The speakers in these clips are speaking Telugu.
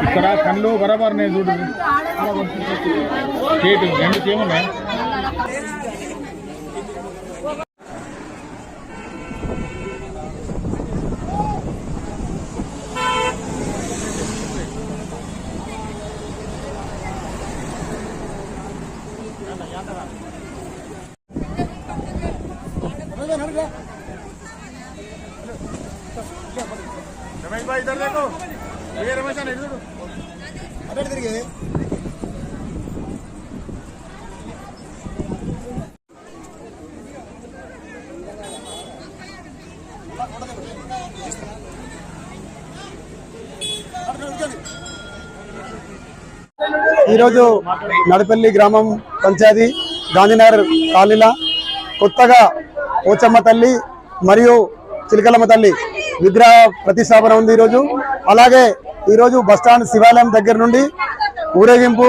ఇక్కడ కళ్ళు బరాబర్ నేను చూడు స్టేట్ రెండు చేయమన్నా रमेश भाई इधर देखो ये रमेश ने इधर अबे इधर गए ఈరోజు నడపల్లి గ్రామం పంచాయతీ గాంధీనగర్ కాలనీలో కొత్తగా పోచమ్మ తల్లి మరియు చిలకలమ్మ తల్లి విగ్రహ ప్రతిష్టాపన ఉంది ఈరోజు. అలాగే ఈరోజు బస్టాండ్ శివాలయం దగ్గర నుండి ఊరేగింపు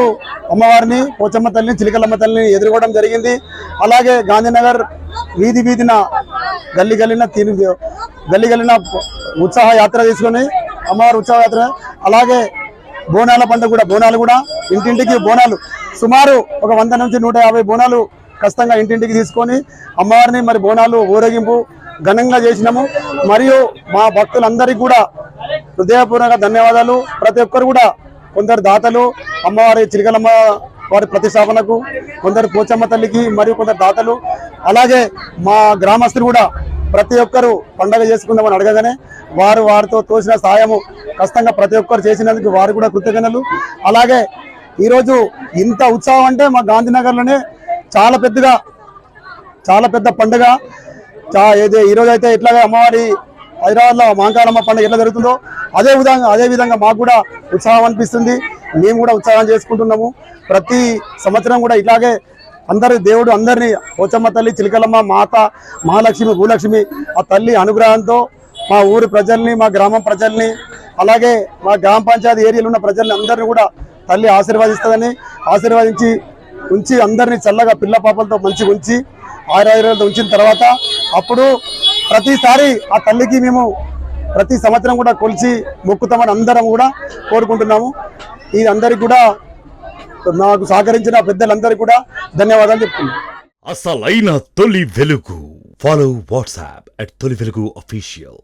అమ్మవారిని పోచమ్మ తల్లిని చిలకలమ్మ తల్లిని ఎదుర్కోవడం జరిగింది. అలాగే గాంధీనగర్ వీధి వీధిన గల్లీ గల్లిన ఉత్సాహ యాత్ర తీసుకొని అమ్మవారి ఉత్సాహ యాత్ర. అలాగే బోనాల పండుగ కూడా బోనాలు కూడా ఇంటింటికి బోనాలు సుమారు ఒక 100 నుంచి 150 బోనాలు ఖచ్చితంగా ఇంటింటికి తీసుకొని అమ్మవారిని మరి బోనాలు ఊరేగింపు ఘనంగా చేసినాము. మరియు మా భక్తులందరికీ కూడా హృదయపూర్వక ధన్యవాదాలు. ప్రతి ఒక్కరు కూడా కొందరు దాతలు అమ్మవారి చిలకలమ్మ వారి ప్రతిష్టాపనకు, కొందరు పోచమ్మ తల్లికి మరియు కొందరు దాతలు. అలాగే మా గ్రామస్తులు కూడా ప్రతి ఒక్కరు పండగ చేసుకుందామని అడగగానే వారితో తోచిన సాయము ఖచ్చితంగా ప్రతి ఒక్కరు చేసినందుకు వారు కూడా కృతజ్ఞతలు. అలాగే ఈరోజు ఇంత ఉత్సాహం అంటే మా గాంధీనగర్లోనే చాలా పెద్ద పండుగ. ఈరోజు అయితే ఎట్లాగా అమ్మవారి హైదరాబాద్లో మాంకాలమ్మ పండుగ ఎట్లా జరుగుతుందో అదే విధంగా మాకు కూడా ఉత్సాహం అనిపిస్తుంది. మేము కూడా ఉత్సాహం చేసుకుంటున్నాము. ప్రతి సంవత్సరం కూడా ఇట్లాగే దేవుడు అందరినీ పోచమ్మ తల్లి, చిలకలమ్మ, మాత, మహాలక్ష్మి, భూలక్ష్మి ఆ తల్లి అనుగ్రహంతో మా ఊరి ప్రజల్ని, మా గ్రామం ప్రజల్ని, అలాగే మా గ్రామ పంచాయతీ ఏరియాలో ఉన్న ప్రజల్ని అందరినీ కూడా తల్లి ఆశీర్వదిస్తుందని ఉంచి అందరినీ చల్లగా పిల్ల పాపలతో మంచిగా ఉంచి ఆయురాయురాలతో ఉంచిన తర్వాత అప్పుడు ప్రతిసారి ఆ తల్లికి మేము ప్రతి సంవత్సరం కూడా కొలిచి మొక్కుతామని అందరం కూడా కోరుకుంటున్నాము. ఇది అందరికి కూడా నాకు సహకరించిన పెద్దలందరికీ కూడా ధన్యవాదాలు చెప్తున్నాను. అసలైన తొలి వెలుగు. ఫాలో వాట్సాప్ @తొలి వెలుగు అఫీషియల్.